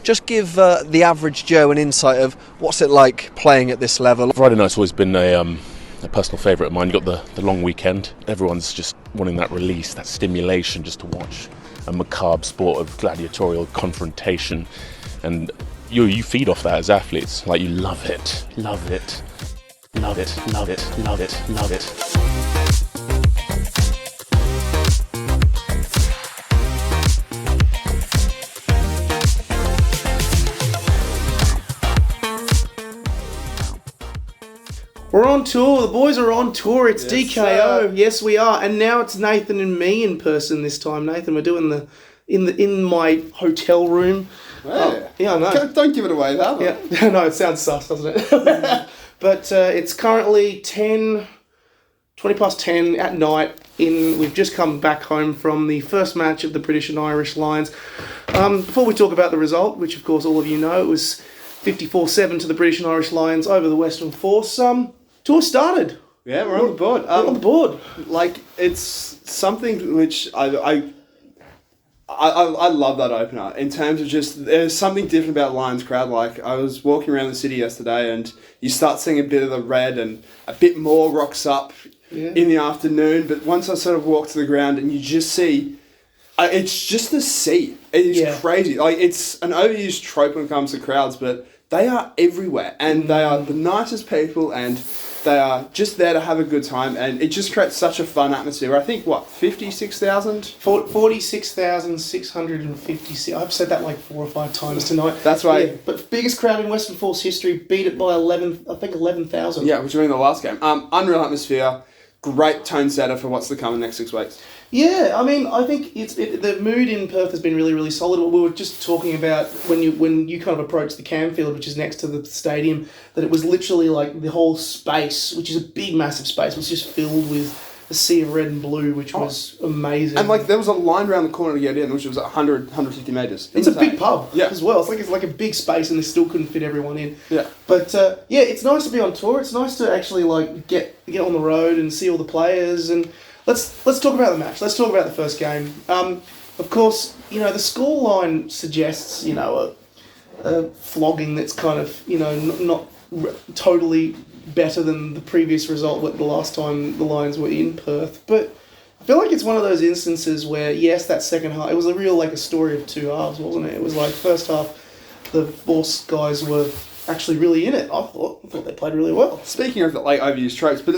just give the average Joe an insight of what's it like playing at this level. Friday night's always been a personal favourite of mine. You've got the long weekend. Everyone's just wanting that release, that stimulation, just to watch a macabre sport of gladiatorial confrontation. And you feed off that as athletes. Like, you love it, love it, love it, love it, love it, love it. We're on tour. The boys are on tour. It's Yes, DKO. Yes, we are. And now it's Nathan and me in person this time. Nathan, we're doing in my hotel room. Yeah, yeah, I know. Don't give it away, that. Yeah, no, it sounds sus, doesn't it? But it's currently 20 past 10 at night. We've just come back home from the first match of the British and Irish Lions. Before we talk about the result, which of course all of you know, it was 54-7 to the British and Irish Lions over the Western Force. Tour started. Yeah, we're on the board. We're on the board. Like, it's something which I love that opener in terms of just, there's something different about Lions crowd. Like, I was walking around the city yesterday and you start seeing a bit of the red and a bit more rocks up in the afternoon. But once I sort of walk to the ground and you just see, it's just the sea. It is crazy. Like, it's an overused trope when it comes to crowds, but they are everywhere and they are the nicest people and they are just there to have a good time, and it just creates such a fun atmosphere. I think, 56,000? 46,656. I've said that like 4 or 5 times tonight. That's right. Yeah, but biggest crowd in Western Force history, beat it by 11,000. Yeah, which was in the last game. Unreal atmosphere, great tone setter for what's to come in the next 6 weeks. Yeah, I mean, I think the mood in Perth has been really, really solid. We were just talking about when you kind of approached the Camfield, which is next to the stadium, that it was literally like the whole space, which is a big, massive space, was just filled with a sea of red and blue, which was amazing. And like there was a line around the corner to get in, which was 150 metres. It's a big pub as well. It's like a big space, and they still couldn't fit everyone in. Yeah. But it's nice to be on tour. It's nice to actually like get on the road and see all the players. And let's talk about the match. Let's talk about the first game. Of course, the scoreline suggests a flogging that's kind of not totally better than the previous result the last time the Lions were in Perth. But I feel like it's one of those instances where, yes, that second half, it was a story of 2 halves, wasn't it? It was like first half, the Force guys were actually really in it. I thought they played really well. Speaking of like overused tropes, but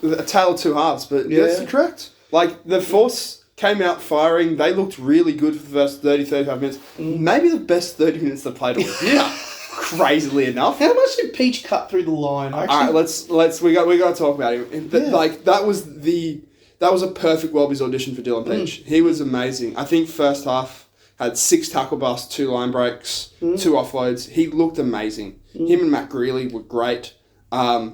a tale of 2 halves, but that's correct. Like the Force came out firing, they looked really good for the first 35 minutes. Maybe the best 30 minutes they played all year. Crazily enough. How much did Peach cut through the line? Actually? All right, we got to talk about him. Like that was a perfect Wallabies audition for Dylan Peach. He was amazing. I think first half had 6 tackle busts, 2 line breaks, 2 offloads. He looked amazing. Him and Matt Greeley were great. I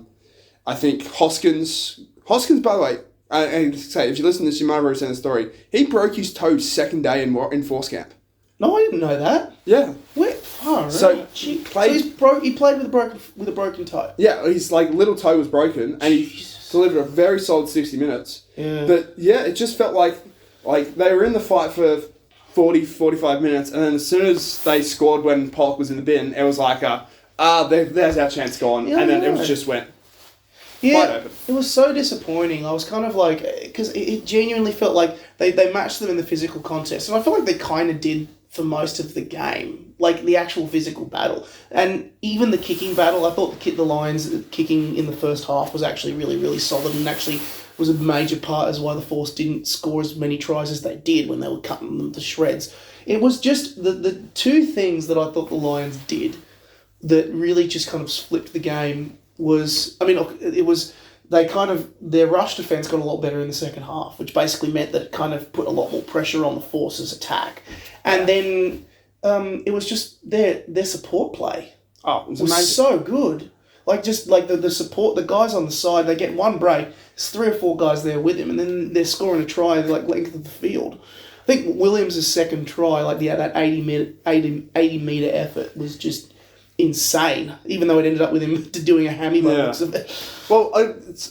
think Hoskins, by the way, and say if you listen to this, you might have already seen the story. He broke his toe second day in force camp. No, I didn't know that. Yeah. Where? Oh, So he played with a broken toe. Yeah, his little toe was broken, and he delivered a very solid 60 minutes. Yeah. But yeah, it just felt like they were in the fight for 40-45 minutes, and then as soon as they scored when Pollock was in the bin, it was like there's our chance gone, and then it just went wide open. It was so disappointing. I was kind of like, because it genuinely felt like they matched them in the physical contest, and I feel like they kind of did for most of the game, like the actual physical battle. And even the kicking battle, I thought the Lions kicking in the first half was actually really, really solid, and actually was a major part as why the Force didn't score as many tries as they did when they were cutting them to shreds. It was just the 2 things that I thought the Lions did that really just kind of flipped the game was, it was their rush defence got a lot better in the second half, which basically meant that it kind of put a lot more pressure on the Force's attack. And then it was just their support play. Oh, it was amazing. so good. Like, just like the support, the guys on the side, they get one break, there's 3 or 4 guys there with him, and then they're scoring a try like length of the field. I think Williams' second try, that 80 metre effort was just insane, even though it ended up with him doing a hammy by the looks of it. Well,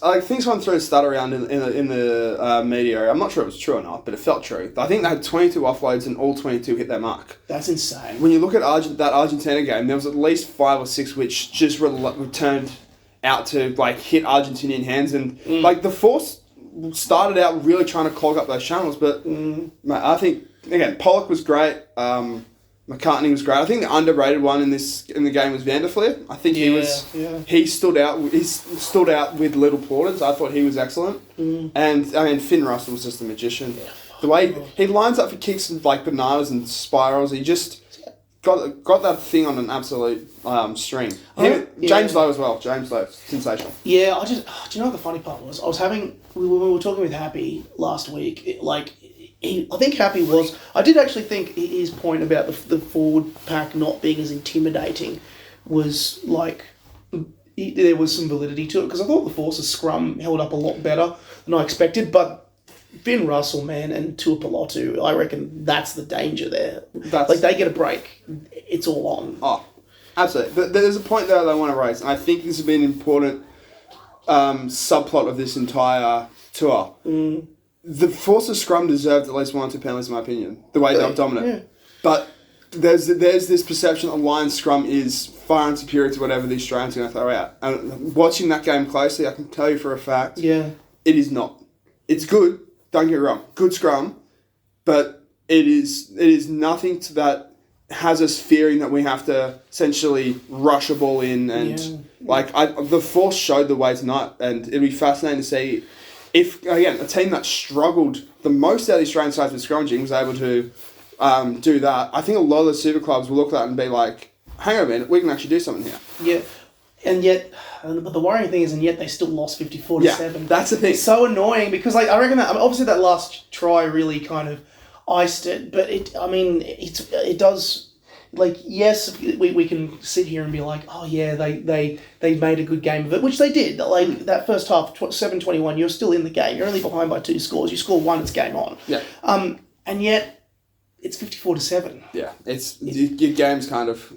I think someone threw a stat around in the media area. I'm not sure it was true or not, but it felt true. I think they had 22 offloads and all 22 hit their mark. That's insane. When you look at that Argentina game, there was at least 5 or 6 which just returned out to like hit Argentinian hands, and like the Force started out really trying to clog up those channels. But mate, I think again Pollock was great. McCartney was great. I think the underrated one in the game was Vanderfleer. I think he stood out. He stood out with Little Porters. I thought he was excellent. And I mean Finn Russell was just a magician. The way he lines up for kicks and like bananas and spirals, he just got that thing on an absolute string. James Lowe as well. James Lowe, sensational. Yeah, do you know what the funny part was? We were talking with Happy last week. I think Happy was. I did actually think his point about the forward pack not being as intimidating was like there was some validity to it, because I thought the Force's scrum held up a lot better than I expected. But Finn Russell, man, and Tuipulotu, I reckon that's the danger there. Like they get a break, it's all on. Oh, absolutely. But there's a point there that I want to raise, and I think this has been an important subplot of this entire tour. The Force's scrum deserved at least 1 or 2 penalties, in my opinion. The way they were dominant, but there's this perception that Lions scrum is far and superior to whatever the Australians are going to throw out. And watching that game closely, I can tell you for a fact, it is not. It's good. Don't get me wrong, good scrum, but it is nothing to that has us fearing that we have to essentially rush a ball in, and the Force showed the way tonight, and it'll be fascinating to see if, again, a team that struggled the most out of the Australian sides with scrummaging was able to do that. I think a lot of the super clubs will look at that and be like, hang on a minute, we can actually do something here. Yeah. And yet, but the worrying thing is, and yet they still lost 54-7. That's the thing. It's so annoying because, I reckon that obviously that last try really kind of iced it, but it does. Like, yes, we can sit here and be like, oh yeah, they made a good game of it, which they did. Like that first half, 7-21, you're still in the game. You're only behind by 2 scores. You score 1, it's game on. Yeah. And yet it's 54-7. Yeah, your game's kind of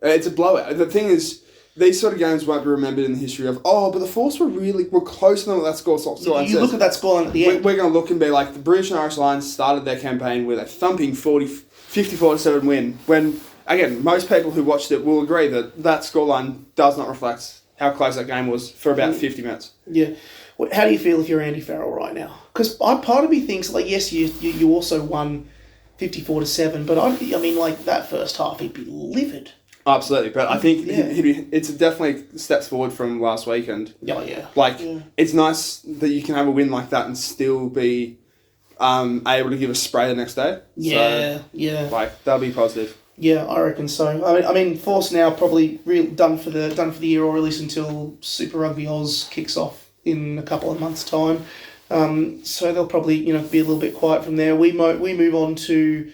it's a blowout. The thing is, these sort of games won't be remembered in the history of, but the Force were closer than what that scoreline says. You look at that scoreline at the end. We're going to look and be like, the British and Irish Lions started their campaign with a thumping 54-7 win, when, again, most people who watched it will agree that scoreline does not reflect how close that game was for about 50 minutes. Yeah. How do you feel if you're Andy Farrell right now? Because part of me thinks, like, yes, you also won 54-7, but I mean, like, that first half, he'd be livid. Absolutely, but I think it's definitely steps forward from last weekend. Oh, yeah. It's nice that you can have a win like that and still be able to give a spray the next day. Yeah, that'll be positive. Yeah, I reckon so. I mean, Force now probably done for the year, or at least until Super Rugby Oz kicks off in a couple of months' time. So they'll probably be a little bit quiet from there. We move on to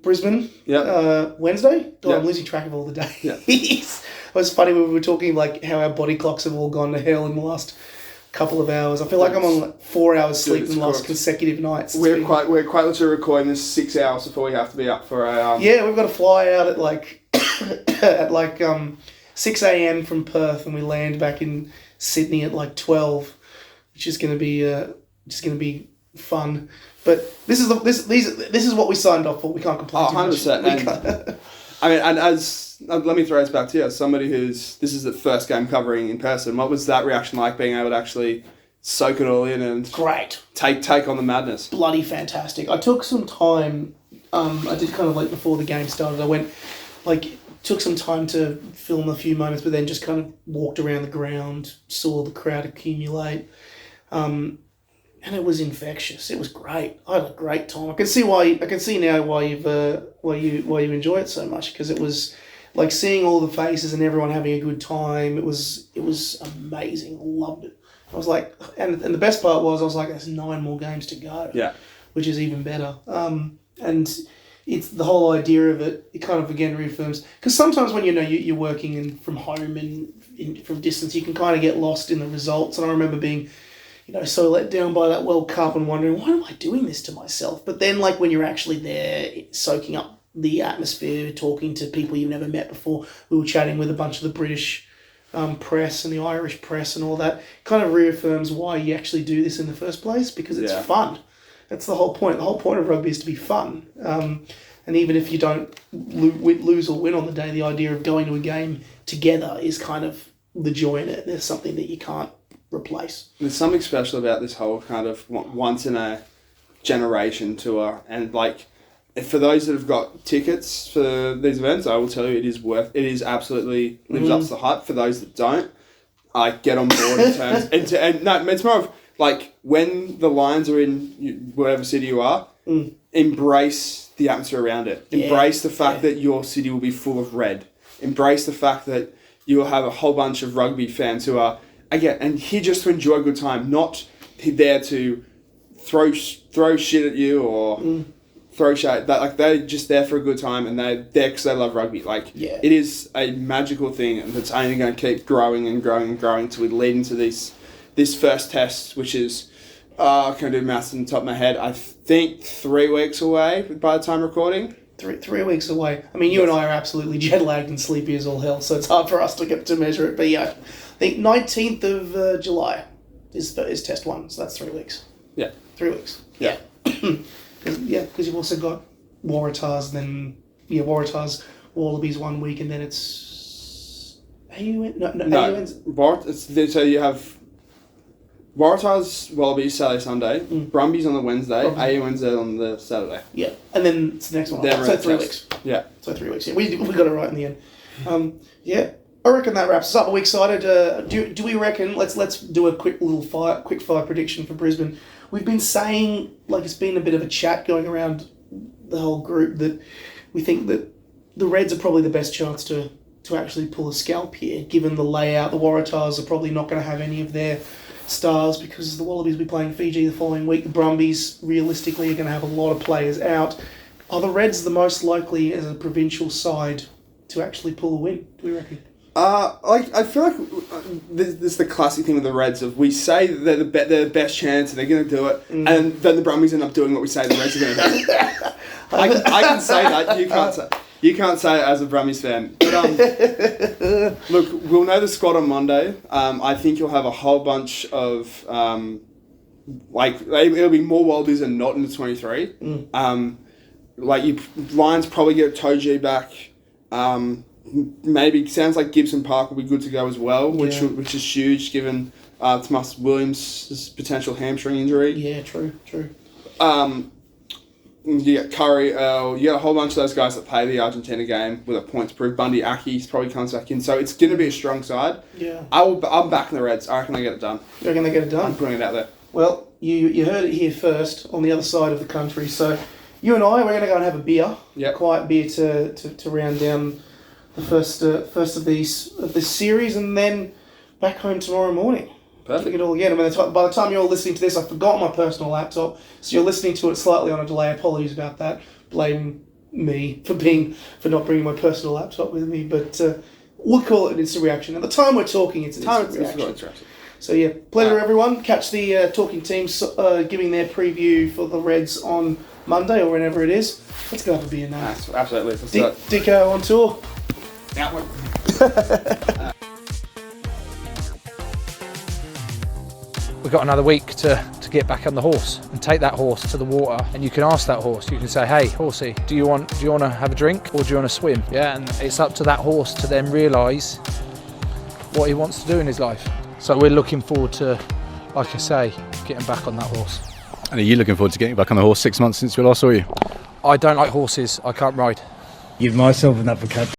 Brisbane. Wednesday. I'm losing track of all the days. Yeah. It was funny when we were talking like how our body clocks have all gone to hell in the last couple of hours. I feel like I'm on like 4 hours sleep in the last consecutive nights. We're quite literally recording this 6 hours before we have to be up for a. Yeah, we've got to fly out at like at 6 a.m. from Perth, and we land back in Sydney at like 12, which is going to be fun. But this is what we signed up for. We can't complain. 100%. I mean, and let me throw this back to you. As somebody this is the first game covering in person, what was that reaction like, being able to actually soak it all in and great take on the madness? Bloody fantastic. I took some time. I did kind of like before the game started. I went took some time to film a few moments, but then just kind of walked around the ground, saw the crowd accumulate. And it was infectious. It was great. I had a great time. I can see now why you enjoy it so much, because it was like seeing all the faces and everyone having a good time. It was amazing. I loved it. I was like, and the best part was, I was like, there's 9 more games to go. Yeah, which is even better. And it's the whole idea of it. It kind of again reaffirms, because sometimes when you're working from home and from distance, you can kind of get lost in the results. And I remember being so let down by that World Cup and wondering, why am I doing this to myself? But then, like, when you're actually there, soaking up the atmosphere, talking to people you've never met before. We were chatting with a bunch of the British press and the Irish press and all that. Kind of reaffirms why you actually do this in the first place, because it's fun. That's the whole point. The whole point of rugby is to be fun. And even if you don't lose or win on the day, the idea of going to a game together is kind of the joy in it. There's something that you can't replace. There's something special about this whole kind of once in a generation tour, and like, for those that have got tickets for these events, I will tell you it is absolutely lives up to the hype. For those that don't, I get on board in terms and no, it's more of like, when the Lions are in whatever city you are, embrace the atmosphere around it. Embrace the fact that your city will be full of red. Embrace the fact that you will have a whole bunch of rugby fans who are, again, and here just to enjoy a good time, not there to throw shit at you or throw shade. Like, they're just there for a good time, and they're there because they love rugby. Like, it is a magical thing, and it's only going to keep growing and growing and growing until we lead into this first test, which is, I can't do maths on the top of my head, I think 3 weeks away by the time recording. Three weeks away. I mean, you and I are absolutely jet lagged and sleepy as all hell, so it's hard for us to get to measure it. But yeah, I think 19th of July is test 1, so that's 3 weeks. Yeah. 3 weeks. Yeah. Because you've also got Waratahs, then Waratahs, Wallabies 1 week, and then it's AUN. So you have Waratahs, Wallabies Saturday, Sunday, Brumbies on the Wednesday, AUNZ on the Saturday. Yeah, and then it's the next one. So 3 weeks. Yeah. So 3 weeks. Yeah, we got it right in the end. I reckon that wraps us up. Are we excited? Do we reckon? Let's do a quick fire prediction for Brisbane. We've been saying, like, it's been a bit of a chat going around the whole group, that we think that the Reds are probably the best chance to actually pull a scalp here, given the layout. The Waratahs are probably not going to have any of their stars because the Wallabies will be playing Fiji the following week. The Brumbies, realistically, are going to have a lot of players out. Are the Reds the most likely as a provincial side to actually pull a win, do we reckon? I feel like this is the classic thing with the Reds of, we say that they're the best chance and they're going to do it, and then the Brumbies end up doing what we say the Reds are going to do. I can say that, you can't say it as a Brumbies fan. But, look, we'll know the squad on Monday. I think you'll have a whole bunch of it'll be more Wallabies than not in the 23. Lions probably get Toji back. Maybe sounds like Gibson Park will be good to go as well, which is huge given Tomas Williams' potential hamstring injury. Yeah, true. You get Curry, you get a whole bunch of those guys that play the Argentina game with a point to prove. Bundy Aki probably comes back in, so it's going to be a strong side. Yeah, I'm backing the Reds. I reckon they get it done. You reckon they get it done? I'm putting it out there. Well, you heard it here first on the other side of the country. So you and I, we're going to go and have a beer, a quiet beer to round down the first of this series, and then back home tomorrow morning. Perfect. Look at it all again. I mean, by the time you're all listening to this, I forgot my personal laptop, so you're listening to it slightly on a delay. Apologies about that. Blame me for not bringing my personal laptop with me, but we'll call it an instant reaction. At the time we're talking, it's an instant reaction. So yeah, pleasure everyone. Catch the talking teams giving their preview for the Reds on Monday or whenever it is. Let's go have a beer now. Absolutely. Dicko on tour. Outward. We've got another week to get back on the horse and take that horse to the water, and you can ask that horse, you can say, hey horsey, do you want to have a drink or do you want to swim? Yeah, and it's up to that horse to then realise what he wants to do in his life. So we're looking forward to, like I say, getting back on that horse. And are you looking forward to getting back on the horse 6 months since we last saw you? I don't like horses, I can't ride. Give myself an uppercut.